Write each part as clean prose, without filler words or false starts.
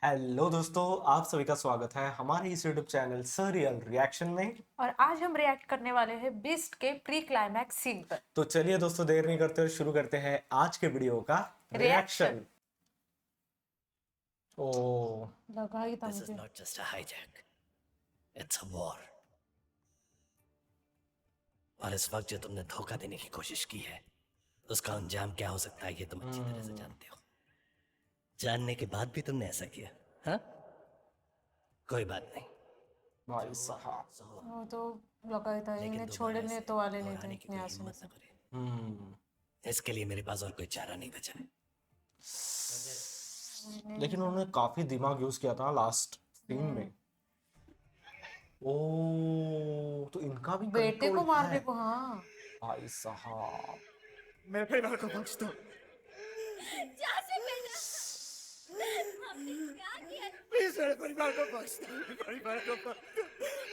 Hello दोस्तों, आप सभी का स्वागत है हमारे इस यूट्यूब चैनल सरियल रिएक्शन में। और आज हम रिएक्ट करने वाले हैं बीस्ट के प्री क्लाइमैक्स सीन पर। तो चलिए दोस्तों, देर नहीं करते हुए शुरू करते हैं आज के वीडियो का रिएक्शन रिएक्शन। ओ, लगा ही था This is मुझे। not just a hijack, it's a war. और इस वक्त जो तुमने धोखा देने की कोशिश की है उसका अंजाम क्या हो सकता है ये तुम अच्छी तरह से जानते हो। जानने के बाद भी तुमने ऐसा किया, हाँ? कोई बात नहीं। भाई साहब। वो तो लगा ही था, लेकिन इन्हें दोबारा छोड़ने ऐसे तो वाले नहीं थे दोहराने की इतने कोई आसानी हिम्मत से। न करे। इसके लिए मेरे पास और कोई चारा नहीं बचा है। लेकिन उन्होंने काफी दिमाग यूज किया था लास्ट सीन में। ओ, तो इनका भी बेटे कंट्रोल को मारने है। को, हाँ। भाई साहब। मेरे परिवार को बख्श दो। प्लीज मेरे परिवार को बख्श दो। मेरे परिवार को बख्श दो।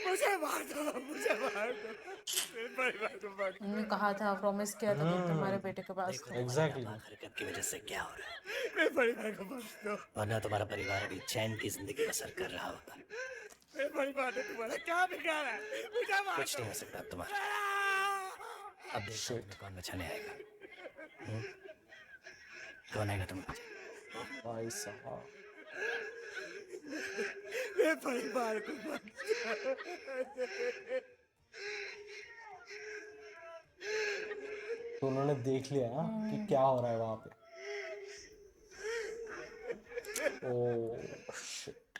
मुझे मार दो, मुझे मार दो। मेरे परिवार को बख्श दो। उन्होंने कहा था, प्रॉमिस किया था कि तुम्हारे बेटे के पास देखो थे। तुम्हारी एग्जैक्टली। नापाक हरकत की वजह से क्या हो रहा है। मेरे परिवार को बख्श दो, वरना तुम्हारा परिवार अभी चैन की जिंदगी बसर कर रहा होता। मेरे परिवार ने तुम्हारा क्या बिगाड़ा है? मुझे मार कुछ नहीं हो सकता अब तुम्हारा। अब देखो तुम्हें कौन बचाने आएगा। कौन आएगा तुम्हें बचाने? भाई साहब। मेरे परिवार को बख्श तो उन्होंने देख लिया ना कि क्या हो रहा है वहां पे। Oh shit.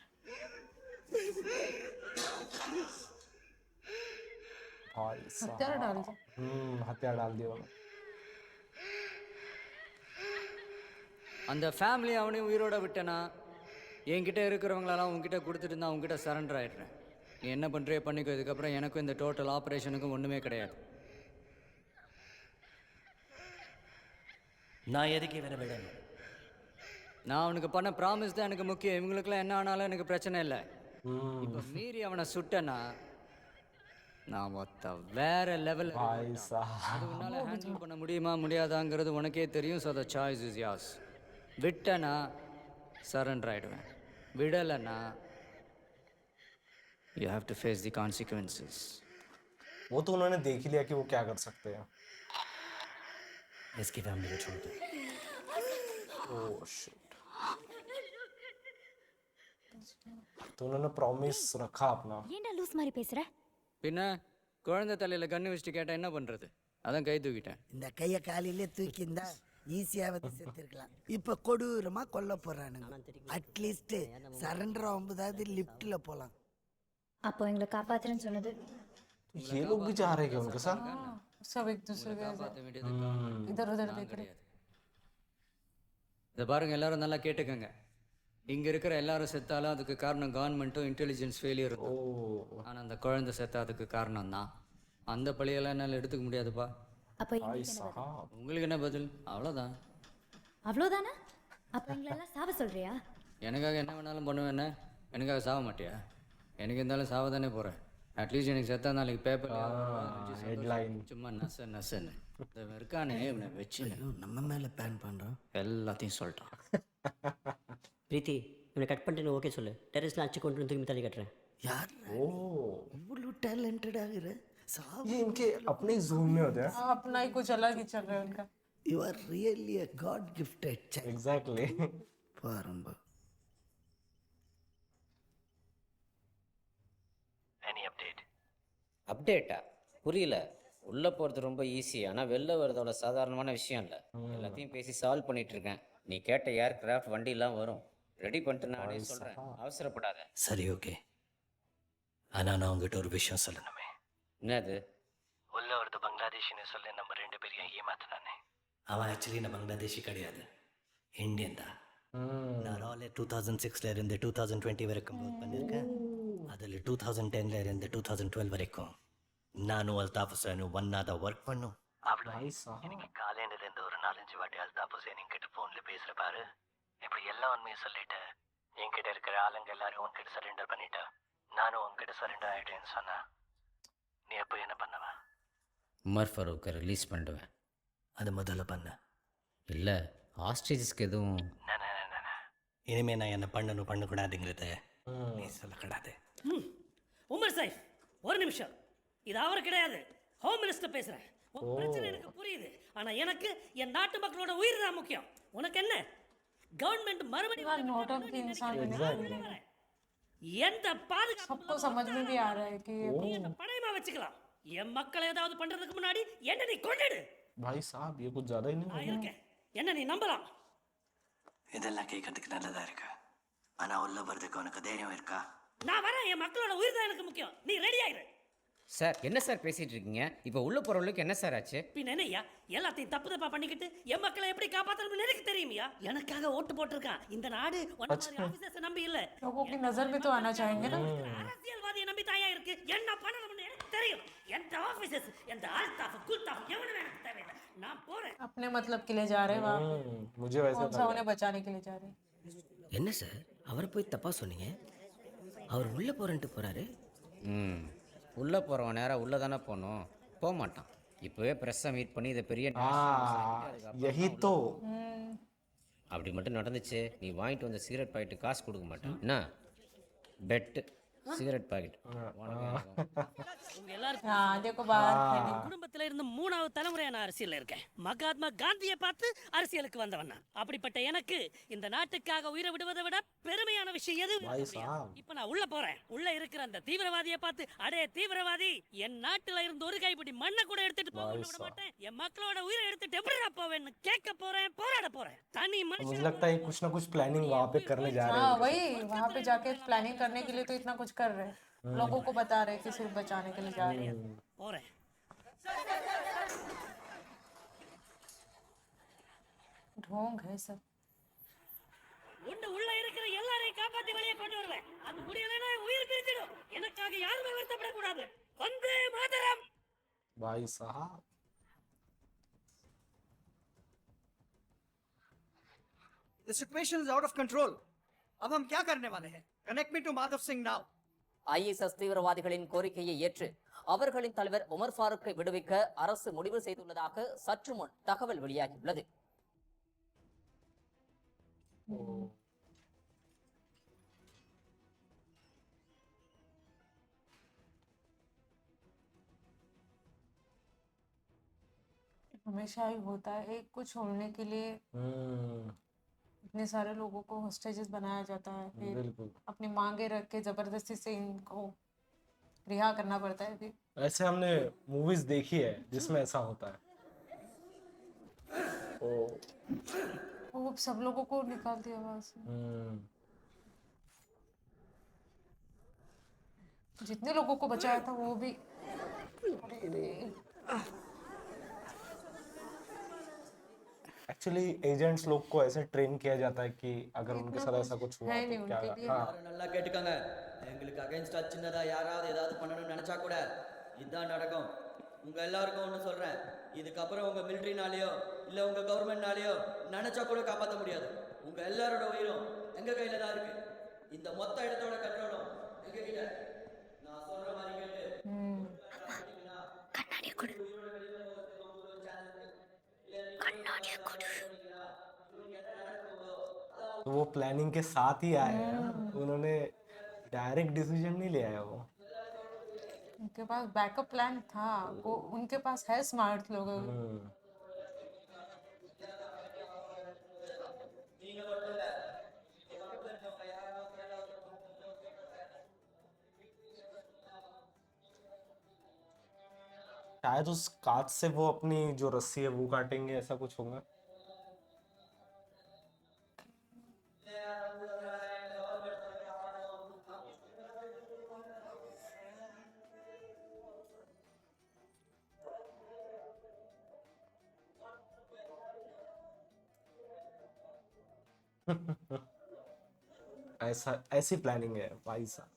भाई हत्यारा डाल साहब। दिया। हथियार डाल दिया उन्होंने। அந்த ஃபேமிலி அவனையும் உயிரோட விட்டேனா என்கிட்ட இருக்கிறவங்களெல்லாம் உங்ககிட்ட கொடுத்துட்டு நான் உங்ககிட்ட சரண்டர் ஆகிடுறேன். நீ என்ன பண்ணுறியோ பண்ணிக்கோ. இதுக்கப்புறம் எனக்கும் இந்த டோட்டல் ஆப்ரேஷனுக்கும் ஒன்றுமே கிடையாது. நான் எதுக்கு இவனை விடணும்? நான் அவனுக்கு பண்ண ப்ராமிஸ் தான் எனக்கு முக்கியம். இவங்களுக்குலாம் என்ன ஆனாலும் எனக்கு பிரச்சனை இல்லை. இப்போ மீறி அவனை சுட்டேன்னா நான் மொத்த வேற லெவல். भाई அது साहब। உன்னால் ஹேண்டில் பண்ண முடியுமா முடியாதாங்கிறது உனக்கே தெரியும். So the choice is yours. விட்டேன்னா சரண்டர் ஆகிடுவேன், விடலைன்னா you have to face the consequences. वो तो उन्होंने देख ही लिया कि वो क्या कर सकते हैं। इसकी फैमिली को छोड़ दो। Oh shit. तो उन्होंने प्रॉमिस रखा अपना। ஏன்டா லூஸ் மாதிரி பேசுற? பின்ன குழந்தை தலையில் கண்ணு வச்சுட்டு கேட்டால் என்ன பண்ணுறது? அதான் கை தூக்கிட்டேன். இந்த கையை காலையிலே தூக்கியிருந்தா ஈஸியாக செத்துருக்கலாம். இப்போ கொடூரமா கொல்ல போறானுங்க. அட்லீஸ்ட் சரண்டர் ஆகும்போதாவது லிஃப்ட்ல போலாம். அப்போ எங்களை காப்பாத்துறேன்னு சொன்னது तो ये लोग भी जा रहे हैं क्या उनके साथ? सब एक दूसरे के காப்பாற்ற வேண்டியது इधर उधर देख रहे। கிடையாது. இதை பாருங்க, எல்லாரும் நல்லா கேட்டுக்கங்க. இங்கே இருக்கிற எல்லாரும் செத்தாலும் அதுக்கு காரணம் கவர்மெண்ட்டும் இன்டெலிஜென்ஸ் ஃபெயிலியர் ओ, இருக்கும். ஆனால் அந்த குழந்தை செத்தா அதுக்கு காரணம் தான். அந்த பழியெல்லாம் என்னால் எடுத்துக்க முடியாதுப்பா. அப்போ भाई எங்களுக்கு என்ன பதில்? साहब। உங்களுக்கு என்ன பதில்? அவ்வளோதான். அவ்வளோதானா? அப்போ எங்களெல்லாம் சாவ சொல்றியா? எனக்காக என்ன வேணாலும் பண்ணுவேன்னு எனக்காக சாக மாட்டியா? எனக்கு இருந்தாலும் சாவ தானே போகிறேன். அட்லீஸ்ட் எனக்கு செத்தா நாளைக்கு பேப்பர் हेडलाइन। சும்மா நசன்னு இவன் இருக்கானே இவனை வச்சு நம்ம மேல பிளான் பண்றோம். எல்லாத்தையும் சொல்லிட்டான். பிரீத்தி, இவனை கட் பண்ணிட்டு ஓகே சொல்லு. டெரஸ்லாம் அடிச்சு கொண்டு வந்து திரும்பி தள்ளி கட்டுறேன். யார் ओ, இவ்வளவு டேலண்டட் ஆகுற? ये इनके अपने जोन में होते हैं। हाँ, अपना ही कुछ अलग ही चल रहा है उनका। You are really a god gifted child. Exactly. பாருங்க. Any update? அப்டேட்டா? புரியல. உள்ளே போகிறது ரொம்ப ஈஸி, ஆனால் வெளில வரதோட சாதாரணமான விஷயம் இல்லை. எல்லாத்தையும் பேசி சால்வ் பண்ணிட்டு இருக்கேன். நீ கேட்ட ஏர்கிராஃப்ட் வண்டிலாம் வரும். ரெடி பண்ணிட்டு நானே சொல்கிறேன், அவசரப்படாத. சரி ஓகே. ஆனால் நான் உங்ககிட்ட ஒரு விஷயம் சொல்லணுமே. என்னது? உள்ள ஒருத்த பங்களாதேஷின்னு சொல்லி நம்ம 2 பேரையும் ஏமாத்தினானே. அவன் ஆக்சுவலி நான் பங்களாதேஷி கிடையாது, இந்தியன் தான். நான் ராலே 2006 இருந்து 2020 வரைக்கும் ஒர்க் பண்ணியிருக்கேன். அதில் 2010 இருந்து 2012 வரைக்கும் நானும் அல்தாஃப் ஹுசைனும் ஒன்னா தான் ஒர்க் பண்ணோம். அவ்வளோ எனக்கு காலேண்டிலேருந்து ஒரு 4-5 வாட்டி அல்தாஃப் ஹுசைன் என்கிட்ட ஃபோனில் பேசுகிற பாரு. இப்படி எல்லா உண்மையும் சொல்லிட்டு என்கிட்ட இருக்கிற ஆளுங்க எல்லாரும் உன்கிட்ட சரண்டர் பண்ணிட்டா நானும் உன்கிட்ட சரண்டர் ஆகிட்டேன்னு சொன்னா நீ எப்போ என்ன பண்ணுவ? உமர் ஃபரூக்கை ரிலீஸ் பண்ணிடுவேன். அது முதல்ல பண்ண. இல்லை, ஹாஸ்டேஜஸ்க்கு எதுவும்? இனிமே நான் என்ன பண்ணக்கூடாதுங்கிறத நீ சொல்லக்கூடாது. உமர் சைஃப் ஒரு நிமிஷம், இது அவர் கிடையாது, ஹோம் மினிஸ்டர் பேசுறேன். உன் பிரச்சனை எனக்கு புரியுது, ஆனா எனக்கு என் நாட்டு மக்களோட உயிர் தான் முக்கியம். உனக்கு என்ன கவர்மெண்ட் यार नौटंकी इंसान है। எந்த பாதுகாப்பு सबको समझ में भी आ रहा है कि ये நீ என்ன பணயமா வச்சுக்கலாம். என் மக்களை ஏதாவது பண்றதுக்கு முன்னாடி என்ன நீ கொன்னிடு. भाई साहब ये कुछ ज्यादा ही नहीं நான் இருக்கேன், என்ன நீ நம்பலாம். இதெல்லாம் கேட்கறதுக்கு நல்லதா இருக்கு, ஆனா உள்ள வர்றதுக்கு உனக்கு தைரியம் இருக்கா? நான் வரேன், என் மக்களோட உயிர் தான் எனக்கு முக்கியம். நீ ரெடி ஆயிரு. சார் என்ன சார் பேசிட்டு இருக்கீங்க? இப்போ உள்ள போறவங்களுக்கு என்ன சார் ஆச்சு? பின்ன என்னய்யா எல்லாத்தையும் தப்பு தப்பா பண்ணிக்கிட்டு என் மக்களை எப்படி காப்பாத்தணும்னு எனக்கு தெரியுமியா? எனக்காக ஓட்டு போட்டிருக்கான் இந்த நாடு. ஆபீசர்ஸ் நம்பி இல்ல, लोगों की नजर में तो आना चाहेंगे ना। அரசியல்வாதியை நம்பி தாயா இருக்கு. என்ன பண்ணணும்னு எனக்கு தெரியும். எந்த ஆபீசர்ஸ் எந்த ஆல்தாஃப் குல்தாஃப் எவனும் எனக்கு தேவையில்லை. நான் போறேன். अपने मतलब के लिए जा रहे हैं वहाँ, मुझे वैसे कौन सा उन्हें बचाने के लिए जा रहे हैं। என்ன சார் அவரை போய் தப்பா சொன்னீங்க? அவர் உள்ள போறேன்ட்டு போறாரு. உள்ளே போகிறவன் நேராக உள்ளே தானே போகணும், போக மாட்டான். இப்போவே ப்ரெஸ்ஸை மீட் பண்ணி இதை பெரிய यही तो அப்படி மட்டும் நடந்துச்சு, நீ வாங்கிட்டு வந்த சிகரெட் பாக்கெட்டு காசு கொடுக்க மாட்டேன். என்ன பெட்டு சிகரெட் பாக்கெட் உங்க எல்லாருக்கும் हाँ देखो बाहर खेलने குடும்பத்துல இருந்து 3வது தலைமுறையா நான் அரசியல்ல இருக்கேன். மகாத்மா காந்தியை பார்த்து அரசியலுக்கு வந்தவன் நான். அப்படிப்பட்ட எனக்கு இந்த நாட்டுக்காக உயிரை விடுவதை விட பெருமையான விஷயம் எது? भाई साहब இப்ப நான் உள்ள போறேன். உள்ள இருக்கிற அந்த தீவிரவாதியை பார்த்து, அடே தீவிரவாதி, என் நாட்டுல இருந்து ஒரு கைப்பிடி மண்ணை கூட எடுத்துட்டு போக விட மாட்டேன். என் மக்களோட உயிரை எடுத்துட்டு எப்படி போவேன்னு கேட்க போறேன், போராட போறேன். தனி मुझे மனுஷன் लगता है कुछ ना कुछ प्लानिंग वहाँ पे करने जा रहे हाँ हैं। वही वहाँ पे जाके प्लानिंग करने के लिए तो इतना कुछ कर रहे हैं, लोगों को बता रहे हैं कि सिर्फ बचाने के लिए जा रहे हैं। போறேன். ढोंग है सब। ஒண்ணு உள்ள இருக்கிற எல்லாரையும் காப்பாத்தி வெளியே கொண்டு வருவேன். அது முடியலைன்னா உயிர் பிரிச்சிடும். எனக்காக யாருமே வருத்தப்படக்கூடாது. வந்தே மாதரம். भाई साहब The situation is out of control. अब हम क्या करने वाले हैं? Connect me to Madhav Singh now. ISS தீவிரவாதிகளின் கோரிக்கையை ஏற்று அவர்களின் தலைவர் உமர் ஃபாரூக்கை விடுவிக்க அரசு முடிவு செய்துள்ளதாக சற்று முன் தகவல் வெளியாகியுள்ளது. हमेशा ही होता है, एक को छोड़ने के लिए इतने सारे लोगों को होस्टेजेस बनाया जाता है, फिर बिल्कुल अपनी मांगे रख के जबरदस्ती से इनको रिहा करना पड़ता है। फिर ऐसे हमने मूवीज देखी है जिसमें ऐसा होता है। ओ वो सब लोगों को निकाल दिया वहां से। जितने लोगों को बचाया था वो भी एक्चुअली एजेंट्स लोग को ऐसे ट्रेन किया जाता है कि अगर उनके साथ ऐसा कुछ हुआ है तो नहीं क्या उनके लिए। हाँ நல்லா கேட்டுக்கோங்க, எங்களுக்கு அகைன்ஸ்டா சின்னதா யாராவது ஏதாவது பண்ணணும்னு நினைச்சா கூட இதுதான் நடக்கும். உங்க எல்லாருக்கும் ஒன்று சொல்றேன், இதுக்கப்புறம் உங்க மிலிட்ரினாலேயோ இல்ல உங்க கவர்மெண்ட்னாலேயோ நினைச்சா கூட காப்பாற்ற முடியாது. உங்க எல்லாரோட உயிரும் எங்க கையில தான் இருக்கு. இந்த மொத்த இடத்தோட கண்ட்ரோலும் எங்க கிட்ட. நான் சொல்ற மாதிரி கேட்டு கண்ணாடியை கொடு, கண்ணாடியை கொடு. तो वो प्लानिंग के साथ ही आए हैं ना, उन्होंने डायरेक्ट डिसीजन नहीं लिया है वो। उनके पास बैकअप प्लान था, वो उनके पास है स्मार्ट लोग। शायद उस कांच से वो अपनी जो रस्सी है वो काटेंगे, ऐसा कुछ होगा। ऐसा ऐसी प्लानिंग है भाई साहब,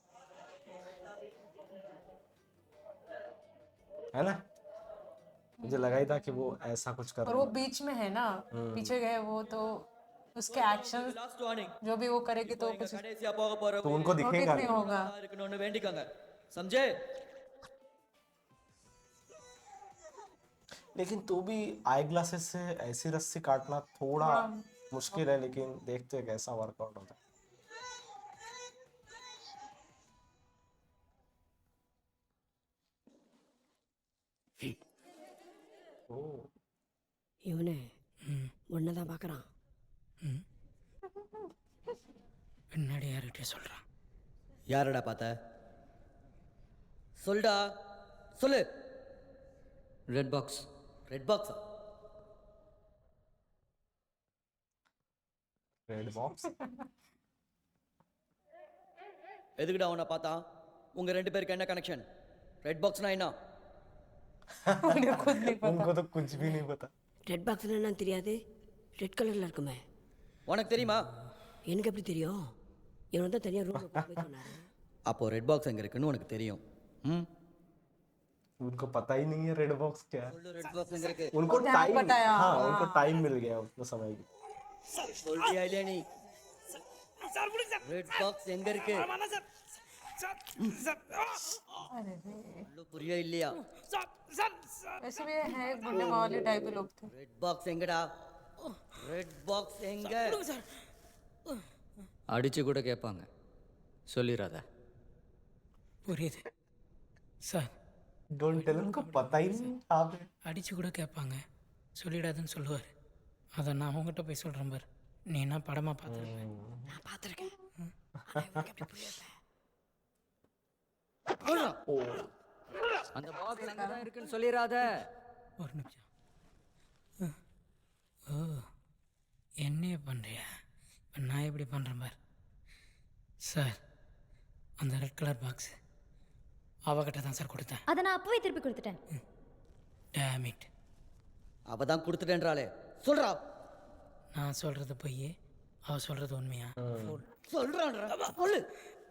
है ना। मुझे लगा ही था कि वो ऐसा कुछ कर और वो बीच में है ना, पीछे गए वो, तो उसके एक्शन जो भी वो करेगी तो कुछ கடைசியா போக போற तो उनको दिखेगा नहीं होगा। இருக்கணும்னு வேண்டிக்கோங்க, समझे? लेकिन तो भी आई ग्लासेस से ऐसी रस्सी काटना थोड़ा मुश्किल है, लेकिन देखते हैं कैसा वर्कआउट होता है। இவனே ஒன்று தான் பார்க்குறான். பின்னாடி யார்கிட்ட சொல்கிறான்? யாரடா பார்த்த? சொல்டா, சொல்லு. Red box. ரெட் பாக்ஸா? Red box. எதுக்குடா அவனை பார்த்தா? உங்கள் 2 பேருக்கு என்ன கனெக்ஷன்? ரெட் பாக்ஸ்னா என்ன? उनको तो कुछ भी नहीं पता. ரெட் பாக்ஸ்னா என்னன்னு தெரியாது. ரெட் கலரில் இருக்குமே. உனக்கு தெரியுமா? எனக்கு எப்படி தெரியும்? இவன் தான் தனியாக ரூமில் போய் சொன்னாரு. அப்போ ரெட் பாக்ஸ் எங்கே இருக்குன்னு உனக்கு தெரியும். उनको पता ही नहीं है रेड बॉक्स क्या है. ரெட் பாக்ஸ் எங்கே இருக்கு? उनको टाइम, हाँ उनको टाइम मिल गया उतना समय की. சொல்லியா இல்லையா நீ? ரெட் பாக்ஸ் எங்க இருக்கு? अरे रे, புரியா இல்லையா? वैसे भी है एक बुढ़े वाले टाइप के लोग थे. ரெட் பாக்ஸ் எங்கடா? ரெட் பாக்ஸ் எங்க? அடிச்சு கூட கேட்பாங்க, சொல்லிடாத. புரியுது சார். Don't tell, उनको पता ही नहीं. आप அடித்து கூட கேட்பாங்க, சொல்லிடாதுன்னு சொல்லுவார். அதை நான் அவங்ககிட்ட போய் சொல்கிறேன் பாரு. நீ என்ன படமாக பார்த்துருக்கேன்? நான் பார்த்துருக்கேன். ஆனா இவனுக்கு எப்படி புரியல? அந்த பாக்ஸ் அங்க தான் இருக்குன்னு சொல்லிடாத. ஒரு நிமிஷம். ஓ, என்னைய பண்ணுறியா? இப்போ நான் எப்படி பண்ணுறேன் பார். சார், அந்த ரெட் கலர் பாக்ஸ் அவகிட்ட தான் சார் கொடுத்தேன். அதை நான் அப்பவே திருப்பி கொடுத்துட்டேன். Dam it. அவ தான் கொடுத்துட்டேன்றாளே, சொல்றா. நான் சொல்கிறது பொய், அவ சொல்கிறது உண்மையா? சொல்றான்றா, சொல்லு.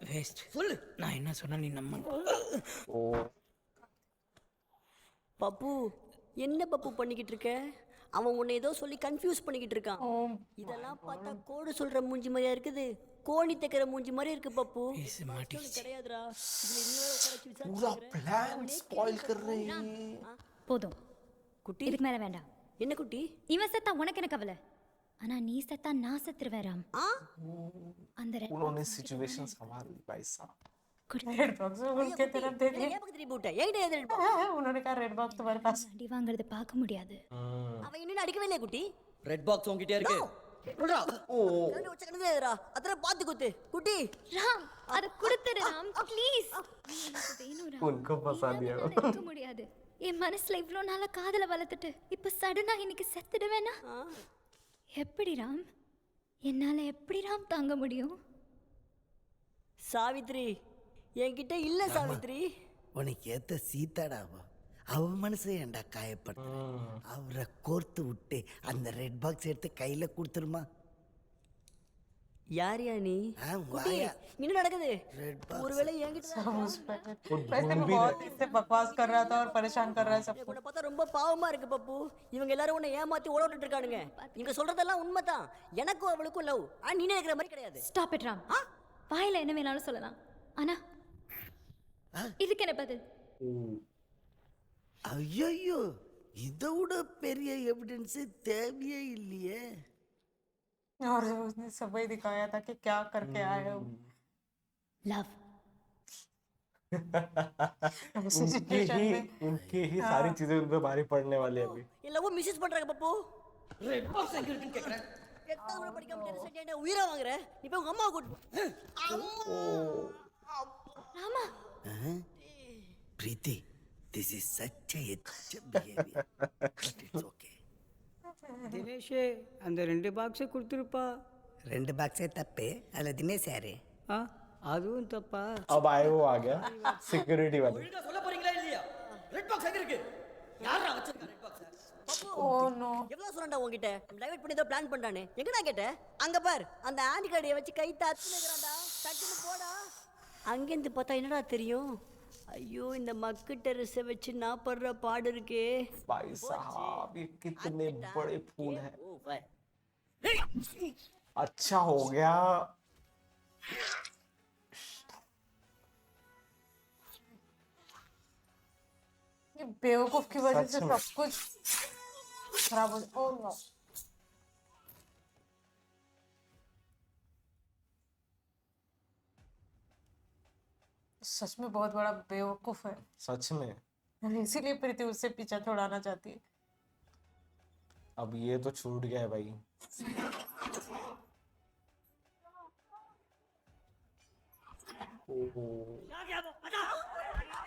வேஸ்ட். சொல்லு. நான் என்ன சொன்னா நீ நம்ம. பப்பு, என்ன பப்பு பண்ணிக்கிட்டு இருக்க? அவன் உன்னை ஏதோ சொல்லி கன்ஃபியூஸ் பண்ணிக்கிட்டு இருக்கான். இதெல்லாம் பார்த்தா கோடு சொல்ற மூஞ்சி மாதிரியா இருக்குது. கோணி தைக்கிற மூஞ்சி மாதிரி இருக்கு பப்பு. கிடையாதுடா. இதுல இன்னொரு உட்கார வச்சு पूरा விசாரிச்சு प्लान स्पॉइल कर रहे हैं. போதும் குட்டி, இதுக்கு மேல வேண்டாம். என்ன குட்டி? இவன் செத்தா உனக்கு என்ன கவலை? ஆனா நீ செத்தா நான் செத்துருவேன் ராம். அந்த उन्होंने सिचुएशन संभाल ली भाई साहब. रेड बॉक्स उनके तरफ दे दिया. ஏன் பக்கத்துல போட்ட? என்கிட்ட எது ரெட் उन्होंने कहा रेड बॉक्स तुम्हारे पास. அடி வாங்குறத பார்க்க முடியாது. அவன் இன்னும் அடிக்கவே இல்லையா குட்டி? ரெட் பாக்ஸ் உன்கிட்ட இருக்கு. சொல்றா. ரெண்டு வச்ச கணக்குதுடா. அதர பாத்து குத்து. குட்டி, ராம், அத கொடுத்துடு ராம் ப்ளீஸ். எனக்கு வேணும் ராம். उनको फंसा दिया. இருக்க முடியாது. என் மனசுல இவ்ளோ நாளா காதல வளர்த்துட்டு இப்ப சடனா இன்னைக்கு செத்துடுவேனா? எப்படி ராம்? என்னால எப்படி ராம் தாங்க முடியும்? சாவித்ரி, என்கிட்ட இல்ல சாவித்ரி. உனக்கு ஏத்த சீதாடாவா? அவ மனசை ஏன்டா காயப்படுத்த? அவரை கோர்த்து விட்டு அந்த ரெட் பாக்ஸ் எடுத்து கையில கொடுத்துருமா? யார் யா நீ? குட்டி, வாயா. என்ன நடக்குது? ரெட் பாக்ஸ் ஒருவேளை என்கிட்ட वैसे भी बहुत इससे बकवास कर रहा था और परेशान कर रहा है सबको. உன்னை பார்த்தா ரொம்ப பாவமா இருக்கு பப்பு. இவங்க எல்லாரும் உன்னை ஏமாத்தி ஓட விட்டுட்டு இருக்கானுங்க. இவங்க சொல்றதெல்லாம் உண்மைதான். எனக்கும் அவளுக்கும் லவ். ஆனா நீ நினைக்கிற மாதிரி கிடையாது. Stop it Ram. வாயில என்ன வேணாலும் சொல்லலாம். ஆனா இதுக்கு என்ன பதில்? ஐயோ, இதை விட பெரிய எவிடன்ஸ் தேவையே இல்லையே. और उसने सब वही दिखाया था कि क्या करके आए हो. लव. उनकी ही सारी चीजें उन पे भारी पड़ने वाली है अभी. எல்லாவும் மிஸ்யூஸ் பண்றாங்க பப்பு. ரெட் பாக்ஸ் எங்க இருக்குன்னு கேக்குறேன். எத்தனை கூட படிக்காம டெரஸ் என்ன உயிரா வாங்குற? நீ போய் உங்க அம்மாவை கூட்டு. Rama, Preethi, this is such a behavior. It's okay. Dinesh, அந்த 2 பாக்ஸை கொடுத்துருப்பா. 2 பாக்ஸே தப்பு. அதில் தினேஷ் யாரு? அதுவும் தப்பா? अब आए वो आ गया सिक्योरिटी वाले. ஒழுங்கா சொல்ல போறீங்களா இல்லையா? ரெட் பாக்ஸ் எங்க இருக்கு? யாரா வச்சிருக்கா ரெட் பாக்ஸ்? Oh no. எவ்வளவு சொன்னடா உன்கிட்ட? டைவர்ட் பண்ணி ஏதோ பிளான் பண்றானே. எங்கடா கேட்ட? அங்க பார், அந்த ஆண்டி கார்டியை வச்சு கை தாத்துனேங்கறாடா. டக்குனு போடா. அங்கேருந்து பார்த்தா என்னடா தெரியும்? ஐயோ, இந்த மக்கு டெரஸை வச்சு நான் படுற பாடு இருக்கே. भाई साहब ये कितने बड़े फूल हैं. अच्छा हो गया. ये बेवकूफ की वजह से सच में. सब कुछ खराब हो. Oh no. सच में बहुत बड़ा बेवकूफ है. सच में. इसीलिए प्रीति उससे पीछा छुड़ाना चाहती है. अब ये तो छूट गया है भाई। ओह, क्या क्या वो बता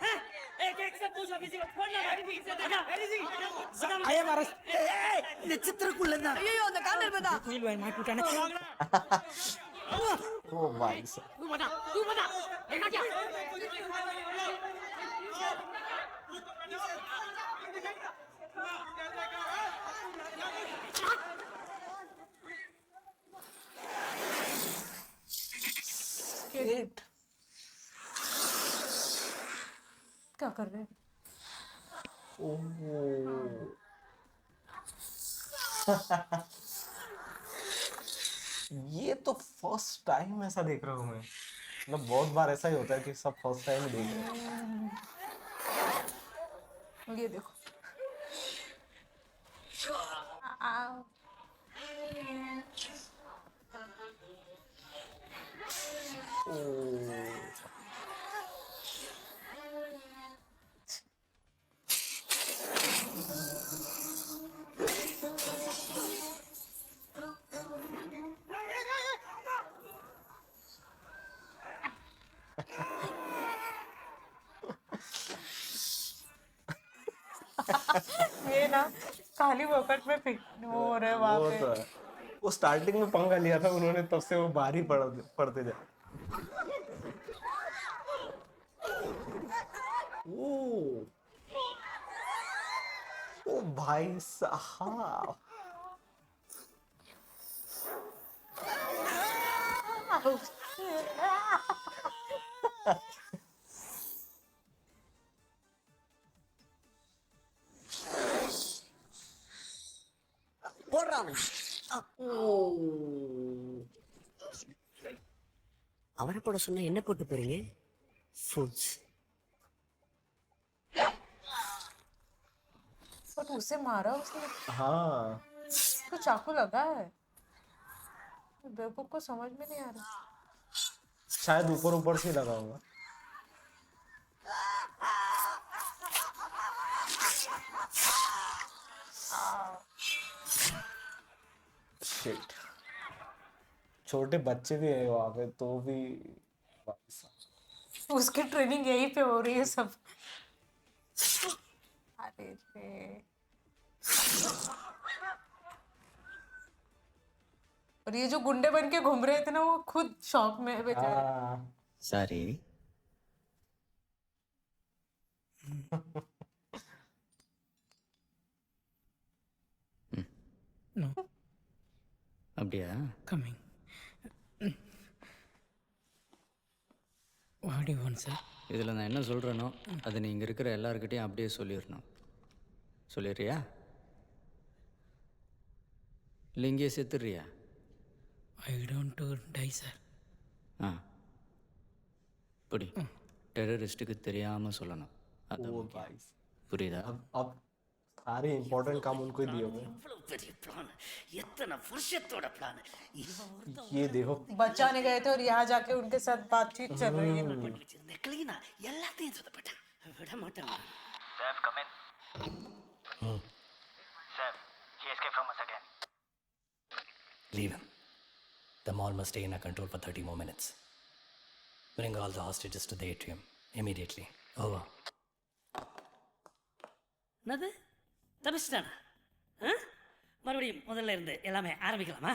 हैं? एक एक से पूछो किसी को छोड़ना नहीं बता आया महाराज नक्षत्रக்குள்ளதான் ஐயோ அந்த காதல் பதா கோயில் வாங்கி மாட்டிட்டானே ओ भाई साहब। तू बता देखा क्या Shit. क्या कर रहे हैं? ओह। ये तो फर्स्ट टाइम ऐसा देख रहा हूँ मैं। मतलब बहुत बार ऐसा ही होता है कि सब फर्स्ट टाइम देख रहे हैं। ये देखो। आओ। ओह। ये ना खाली वक्त में हो रहे वहां वो पे। तो है। वो स्टार्टिंग में पंगा लिया था उन्होंने, तब से वो बाहर ही पड़ते जा। ओ ओ भाई साहब। போடுறான் அவரை போட சொன்னா என்ன போட்டு போறீங்க ஃபுட்ஸ் बट उसे मारा उसने हाँ तो चाकू लगा है। बेवकूफ को समझ में नहीं आ रहा। शायद ऊपर ऊपर से ही लगा होगा। शिट, छोटे बच्चे भी है वहां पे तो भी। भाई साहब। उसकी ट्रेनिंग यहीं पे हो रही है सब। अरे रे। और ये जो गुंडे बन के घूम रहे थे ना वो खुद शॉक में है बेचारे। हाँ। சாரி நோ அப்படியா? கம்மிங் வாடி ஒன் சார். இதில் நான் என்ன சொல்கிறேனோ அதை நீ இங்கே இருக்கிற எல்லாருக்கிட்டையும் அப்படியே சொல்லிடணும். சொல்லிடுறியா இல்லை இங்கேயே செத்துடுறியா? I don't to die sir. ஆ இப்படி டெரரிஸ்ட்டுக்கு தெரியாமல் சொல்லணும். அதான் ओ முக்கியம். भाई புரியுதா? अब सारे इम्पोर्टेंट काम उनको ही दिए हुए हैं। இவ்வளவு பெரிய பிளான் எத்தனை வருஷத்தோட பிளான் ये देखो। बचाने गए थे और यहाँ जाके उनके साथ बातचीत चल रही है। வச்சிருந்த கிளீனா எல்லாத்தையும் சொதப்பட்டான் விட மாட்டான் Sir, come in. Sir, he escaped from us again. Leave him. The mall must stay in our control for 30 more minutes. Bring all the hostages to the atrium immediately. Over. என்னது தப்பிச்சிட்டானா மறுபடியும் முதல்ல இருந்து எல்லாமே ஆரம்பிக்கலாமா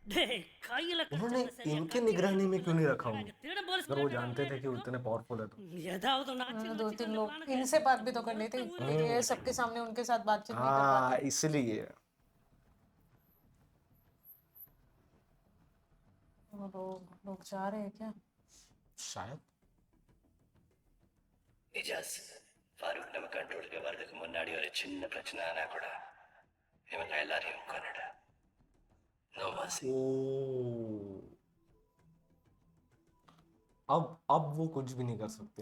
டேய் கையில उन्होंने इनके निगरानी में क्यों नहीं रखा हूँ? திருடன் போலீஸ் अगर वो जानते थे कि उतने पावरफुल है तो। ஏதாவது ஒன்று ஆச்சு दो तीन लोग इनसे बात भी तो करनी थी। ये सबके सामने उनके साथ बातचीत नहीं कर हाँ इसलिए। वो लोग जा रहे हैं क्या? शायद। நிஜாஸ் ஃபாரூக் நம்ம கண்ட்ரோலுக்கு வர்றதுக்கு முன்னாடி ஒரு சின்ன பிரச்சனை ஆனா கூட இவங்க எல்லாரையும் கொன்னுட. No mercy. ओ अब वो कुछ भी नहीं कर सकते।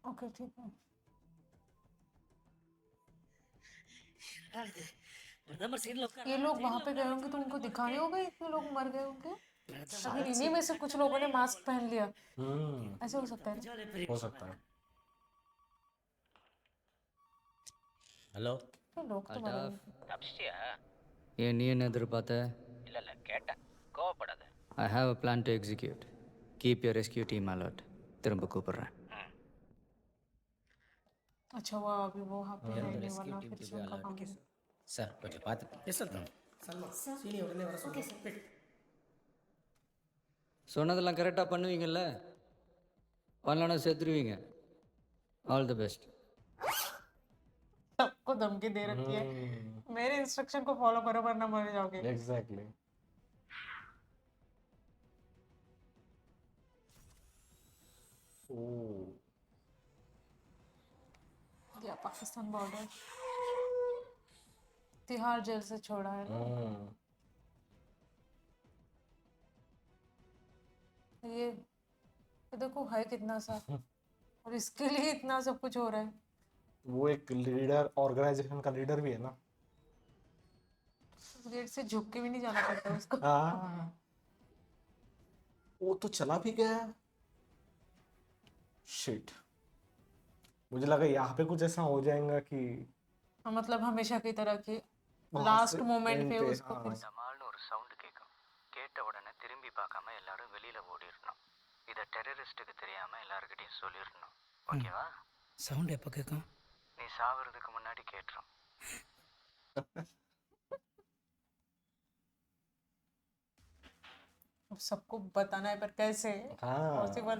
ओके ठीक है। பிரதமர் சீட்ல உட்கார ये लोग वहां पे गए होंगे तो उनको दिखाने होगा इतने लोग मर गए होंगे। अगर इन्हीं में से कुछ लोगों ने मास्क पहन लिया ऐसे हो सकता है ना? हो सकता है। ஹலோ ये लोग तो मरे होंगे। ஏன் நீ என்ன எதிர்பார்த்த? இல்லை இல்லை கேட்டேன், கோவப்படாத. I have a plan to execute. Keep your rescue team alert. திரும்ப கூப்பிடுறேன். अच्छा हुआ अभी वो वहाँ पे है नहीं, वरना फिर से उनका काम है। சார் கொஞ்சம் பார்த்து. Yes sir. சொன்னதெல்லாம் கரெக்டாக பண்ணுவீங்கல்ல? பண்ணலன்னா செத்துருவீங்க. All the best. सबको धमकी दे रखी है, मेरे इंस्ट्रक्शन को फॉलो करो वरना मर जाओगे। एग्जैक्टली। ओह या पाकिस्तान बॉर्डर तिहाड़ जेल से छोड़ा है ना। ये देखो है कितना सा, और इसके लिए इतना सब कुछ हो रहा है। वो एक लीडर, ऑर्गेनाइजेशन का लीडर भी है ना। उस गेट से झुक के भी नहीं जाना पड़ता उसको। हाँ वो तो चला भी गया। शिट, मुझे लगा यहाँ पे कुछ ऐसा हो जाएगा कि मतलब हमेशा की तरह की वहाँ लास्ट से मोमेंट end पे पे, उसको हाँ। फिर से- டமால்னு ஒரு சவுண்டு கேட்கும். கேட்ட உடனே திரும்பி பார்க்காம எல்லாரும் வெளியில ஓடிடணும். இதை டெரரிஸ்ட்டுக்கு தெரியாம எல்லாருக்கிட்டையும் சொல்லிடணும். ஓகேவா? சவுண்ட் எப்போ கேட்கும்? நீ சாவறதுக்கு முன்னாடி கேட்டுரும். अब सबको बताना है, पर कैसे हाँ पॉसिबल?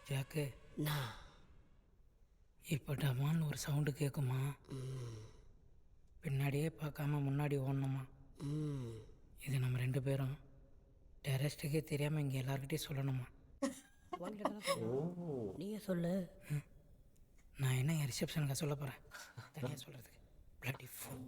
ஜாக்கு, நான் இப்போ டமான்னு ஒரு சவுண்டு கேட்குமா? பின்னாடியே பார்க்காம முன்னாடி ஓடணுமா? இது நம்ம 2 பேரும் டெரரிஸ்ட்டுக்கே தெரியாமல் இங்கே எல்லாருக்கிட்டையும் சொல்லணுமா? நீயே சொல்லு. நான் என்ன என் ரிசப்ஷனுக்கு சொல்ல போகிறேன் தனியாக சொல்கிறதுக்கு? Bloody fool.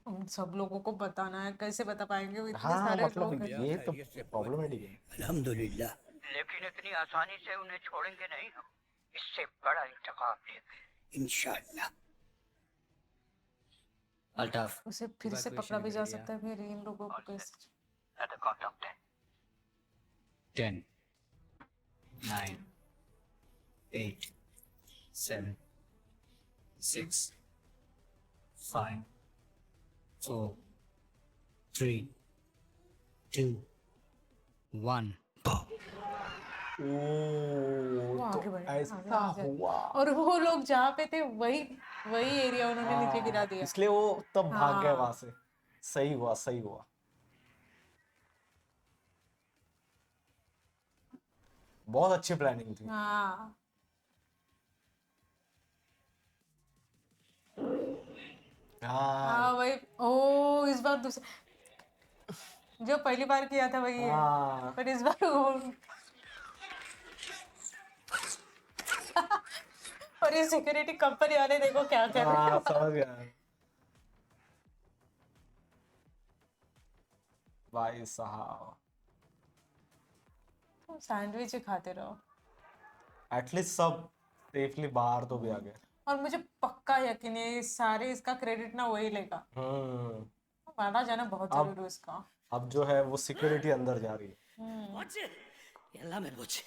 उन सब लोगों को बताना है, कैसे बता पाएंगे? वो इतने हाँ सारे मतलब लोग हैं। ये तो प्रॉब्लमेटिक है। अल्हम्दुलिल्लाह। लेकिन इतनी आसानी से उन्हें छोड़ेंगे नहीं हम. इससे बड़ा इंतकाम लेंगे. इंशाअल्लाह। अल्ताफ, उसे फिर से पकड़ा भी जा सकता है, फिर इन लोगों को कैसे? At the count of 10. 10, 9, 8, 7, 6, 5, 4, 3, 2, 1. ओह वो तो आगे बढ़े, ऐसा आगे बढ़े। हुआ, और वो लोग जहाँ पे थे वही वही एरिया उन्होंने नीचे गिरा दिया। इसलिए वो तब भाग गए हाँ। वहां से। सही हुआ, सही हुआ। बहुत अच्छी प्लानिंग थी। हाँ हाँ हाँ वही। ओ इस बार दूसरा, जो पहली बार किया था वही है, हाँ पर इस बार वो और ये सिक्योरिटी कंपनी वाले देखो क्या कर रहे हाँ हैं। समझ गया भाई साहब। सैंडविच ही खाते रहो। एटलीस्ट सब सेफली बाहर तो भी आ गए। और मुझे पक्का यकीन है ये सारे इसका क्रेडिट ना वही लेगा। माना जाना बहुत अब- जरूरी है इसका। अब जो है वो सिक्योरिटी अंदर जा रही है। போச்சு, எல்லாமே போச்சு.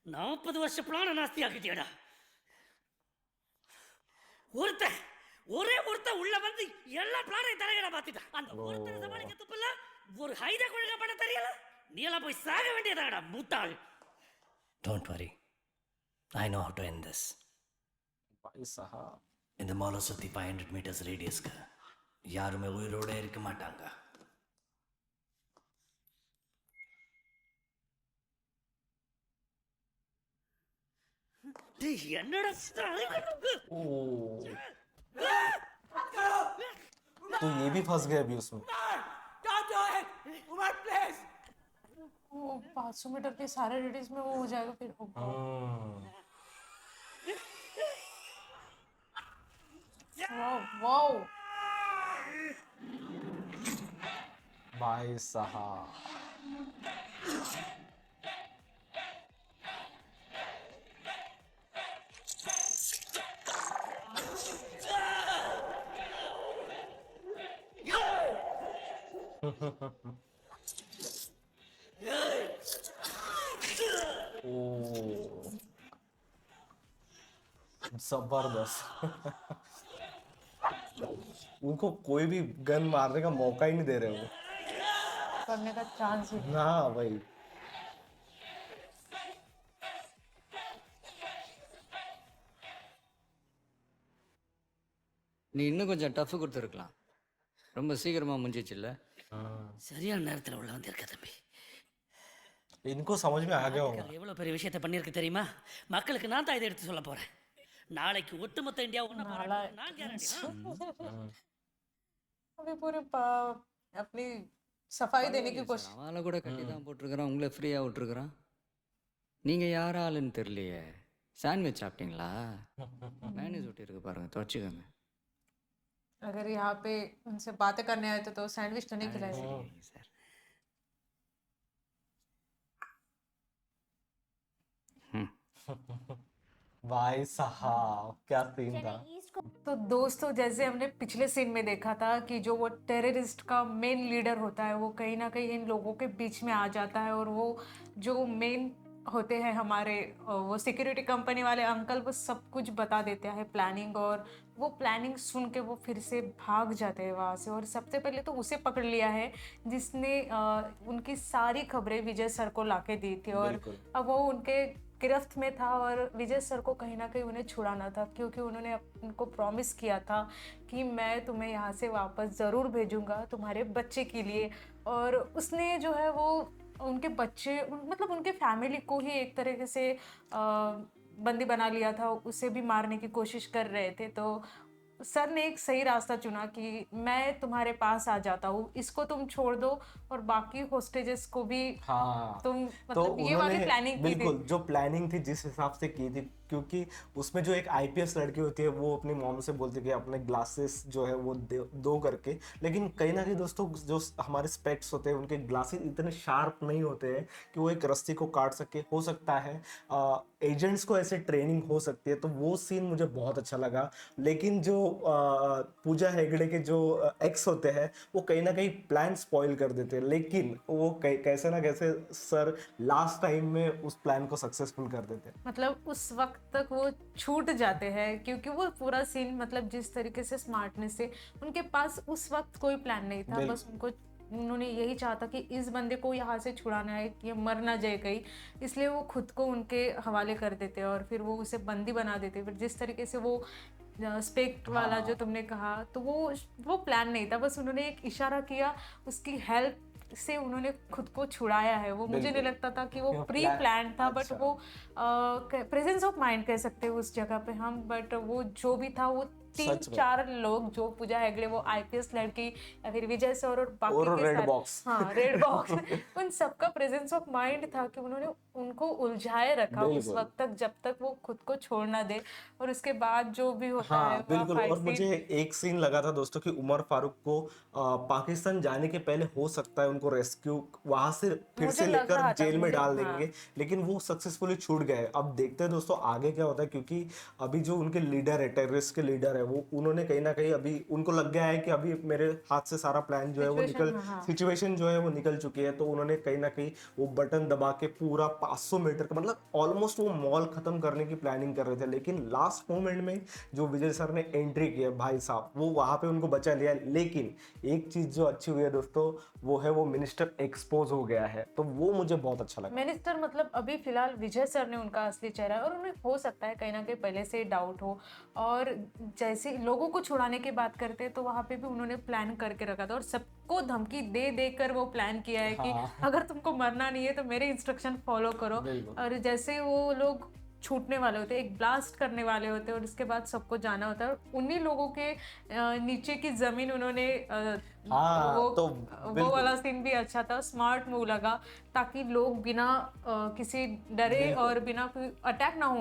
40 வருஷ பிளான நாஸ்தி ஆக்கிட்டியடா. ஒருத்தன் ஒரே ஒருத்தன் உள்ள வந்து எல்லா பிளானையும் தலைகடா மாத்திட்டான். அந்த ஒருத்தனை சமாளிக்க துப்பில்ல, ஒரு ஹைஜா கொள்கை பண்ண தெரியல. நீ எல்லாம் போய் சாக வேண்டியதாடா முட்டாள். Don't worry. I know how to end this. भाई साहब இந்த மாலை சுற்றி 500 meters ரேடியஸ்க்கு யாருமே உயிரோட இருக்க மாட்டாங்க. டேய் என்னடா ओह तो ये भी फंस गए अभी उसमें। वो 500 मीटर के सारे रेडियस में वो हो जाएगा फिर। वाओ वाओ भाई साहब जबरदस्त। उनको कोई भी गन मारने का मौका ही नहीं दे रहे वो। करने का चांस ही नहीं। हाँ वही। நீ இன்னும் கொஞ்சம் டஃப் கொடுத்துருக்கலாம், ரொம்ப சீக்கிரமாக முடிஞ்சிச்சுல்ல. சரியான நேரத்தில் உள்ள வந்திருக்க தம்பி. इनको समझ में आ गया होगा। நாட்டுக்காரர் எவ்வளோ பெரிய விஷயத்தை பண்ணியிருக்கு தெரியுமா? மக்களுக்கு நான் தான் இதை எடுத்து சொல்ல போறேன். நாளைக்கு ஒட்டுமொத்த இந்தியா ஒன்று நான் கேரண்டி. अभी पूरे अपनी सफाई देने की कोशिश। அவளை கூட கட்டி தான் போட்டிருக்கிறான், உங்களை ஃப்ரீயாக விட்டுருக்குறான். நீங்கள் யார் ஆளுன்னு தெரியலையே. சாண்ட்விச் சாப்பிட்டீங்களா? மேனேஜ் ஒட்டி இருக்கு பாருங்க, துவச்சிக்கோங்க. अगर यहाँ पे उनसे बातें करने आए तो सैंडविच तो नहीं खिलाए। सर भाई साहब क्या सीन था। तो दोस्तों, जैसे हमने पिछले सीन में देखा था कि जो वो टेररिस्ट का मेन लीडर होता है वो कहीं ना कहीं इन लोगों के बीच में आ जाता है, और वो जो मेन होते हैं हमारे वो सिक्योरिटी कंपनी वाले अंकल वो सब कुछ बता देते हैं प्लानिंग, और वो प्लानिंग सुन के वो फिर से भाग जाते हैं वहाँ से। और सबसे पहले तो उसे पकड़ लिया है जिसने उनकी सारी खबरें विजय सर को लाके दी थी, और अब वो उनके गिरफ्त में था, और विजय सर को कहीं ना कहीं उन्हें छुड़ाना था, क्योंकि उन्होंने उनको प्रॉमिस किया था कि मैं तुम्हें यहाँ से वापस ज़रूर भेजूंगा तुम्हारे बच्चे के लिए। और उसने जो है वो उनके बच्चे मतलब उनके फैमिली को ही एक तरीके से बंदी बना लिया था, उसे भी मारने की कोशिश कर रहे थे। तो सर ने एक सही रास्ता चुना कि मैं तुम्हारे पास आ जाता हूँ, इसको तुम छोड़ दो और बाकी होस्टेजेस को भी। हाँ तुम तो मतलब ये वाली उन्होंने प्लानिंग की थी। बिल्कुल जो प्लानिंग थी जिस हिसाब से की थी, क्योंकि उसमें जो एक आईपीएस लड़की होती है वो अपनी मॉम से बोलती है कि अपने ग्लासेस जो है वो दो करके, लेकिन कहीं ना कहीं दोस्तों जो हमारे स्पेक्ट्स होते हैं उनके ग्लासेस इतने शार्प नहीं होते हैं कि वो एक रस्सी को काट सके। हो सकता है एजेंट्स को ऐसे ट्रेनिंग हो सकती है, तो वो सीन मुझे बहुत अच्छा लगा। लेकिन जो पूजा हेगड़े के जो एक्स होते हैं वो कहीं ना कहीं प्लान स्पॉइल कर देते हैं, लेकिन वो कैसे ना कैसे सर लास्ट टाइम में उस प्लान को सक्सेसफुल कर देते हैं। मतलब उस वक्त तक वो छूट जाते हैं, क्योंकि वो पूरा सीन मतलब जिस तरीके से स्मार्टनेस से उनके पास उस वक्त कोई प्लान नहीं था, बस उन्होंने यही चाहा था कि इस बंदे को यहाँ से छुड़ाना है कि ये मर ना जाए कहीं, इसलिए वो खुद को उनके हवाले कर देते और फिर वो उसे बंदी बना देते। फिर जिस तरीके से वो स्पेक्ट वाला जो तुमने कहा, तो वो प्लान नहीं था, बस उन्होंने एक इशारा किया, उसकी हेल्प से उन्होंने खुद को छुड़ाया है। वो मुझे नहीं लगता था कि वो प्री प्लान था, बट वो प्रेजेंस ऑफ माइंड कह सकते हैं उस जगह पे हम। बट वो जो भी था वो 3-4 लोग, जो पूजा हेगड़े, वो आईपीएस लड़की, या फिर विजय सर और बाकी के रेड सारे, बॉक्स, हाँ रेड बॉक्स उन सबका प्रेजेंस ऑफ माइंड था कि उन्होंने उनको उलझाए रखा उस वक्त तक जब तक वो खुद को छोड़ ना दे, और उसके बाद जो भी होता है वो बिल्कुल। और मुझे एक सीन लगा था दोस्तों कि उमर फारूक को पाकिस्तान जाने के पहले हो सकता है उनको रेस्क्यू वहां से फिर से लेकर जेल में डाल देंगे, लेकिन वो सक्सेसफुली छूट गए। अब देखते हैं दोस्तों आगे क्या होता है, क्योंकि अभी जो उनके लीडर है, टेररिस्ट के लीडर है, वो उन्होंने कहीं ना कहीं अभी उनको लग गया है कि अभी मेरे हाथ से सारा प्लान जो है वो सिचुएशन जो है वो निकल चुकी है। तो उन्होंने कहीं ना कहीं वो बटन दबा के पूरा 500 मीटर का मतलब ऑलमोस्ट वो मॉल खत्म करने की प्लानिंग कर रहे थे, लेकिन लास्ट मोमेंट में जो विजय सर ने एंट्री की है भाई साहब, वो वहां पे उनको बचा लिया। लेकिन एक चीज जो अच्छी हुई है दोस्तों वो है वो मिनिस्टर एक्सपोज हो गया है, तो वो मुझे बहुत अच्छा लगा। मिनिस्टर मतलब अभी फिलहाल विजय सर ने उनका असली चेहरा है, और उन्हें हो सकता है कहीं ना कहीं पहले से डाउट हो, और जैसे लोगों को छुड़ाने की बात करते हैं तो वहाँ पे भी उन्होंने प्लान करके रखा था, और सबको धमकी दे देकर वो प्लान किया है कि अगर तुमको मरना नहीं है तो मेरे इंस्ट्रक्शन फॉलो करो। और जैसे वो लोग छूटने वाले होते, एक ब्लास्ट करने वाले होते, और उसके बाद सबको जाना होता है, और उन्हीं लोगों के नीचे की जमीन उन्होंने वो वाला सीन भी अच्छा था, स्मार्ट मूव लगा, ताकि लोग बिना किसी डरे और बिना कोई अटैक ना हो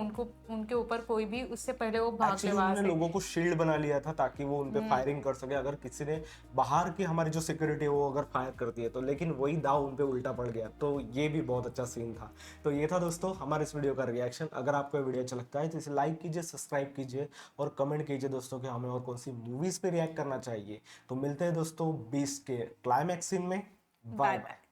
उनके ऊपर कोई भी, उससे पहले वो भाग ले वहां से। लोगों को शील्ड बना लिया था ताकि वो उनपे फायरिंग कर सके अगर किसी ने बाहर की हमारी जो सिक्योरिटी है वो अगर फायर करती है तो, लेकिन वही दाव उनपे उल्टा पड़ गया। तो ये भी बहुत अच्छा सीन था। तो ये था दोस्तों हमारे इस वीडियो का रिएक्शन। अगर आपको ये वीडियो अच्छा लगता है तो इसे लाइक कीजिए, सब्सक्राइब कीजिए और कमेंट कीजिए दोस्तों कि हमें और कौन सी मूवीज पे रिएक्ट करना चाहिए। तो मिलते हैं दोस्तों 20 के क्लाइमैक्स सीन में। Bye bye.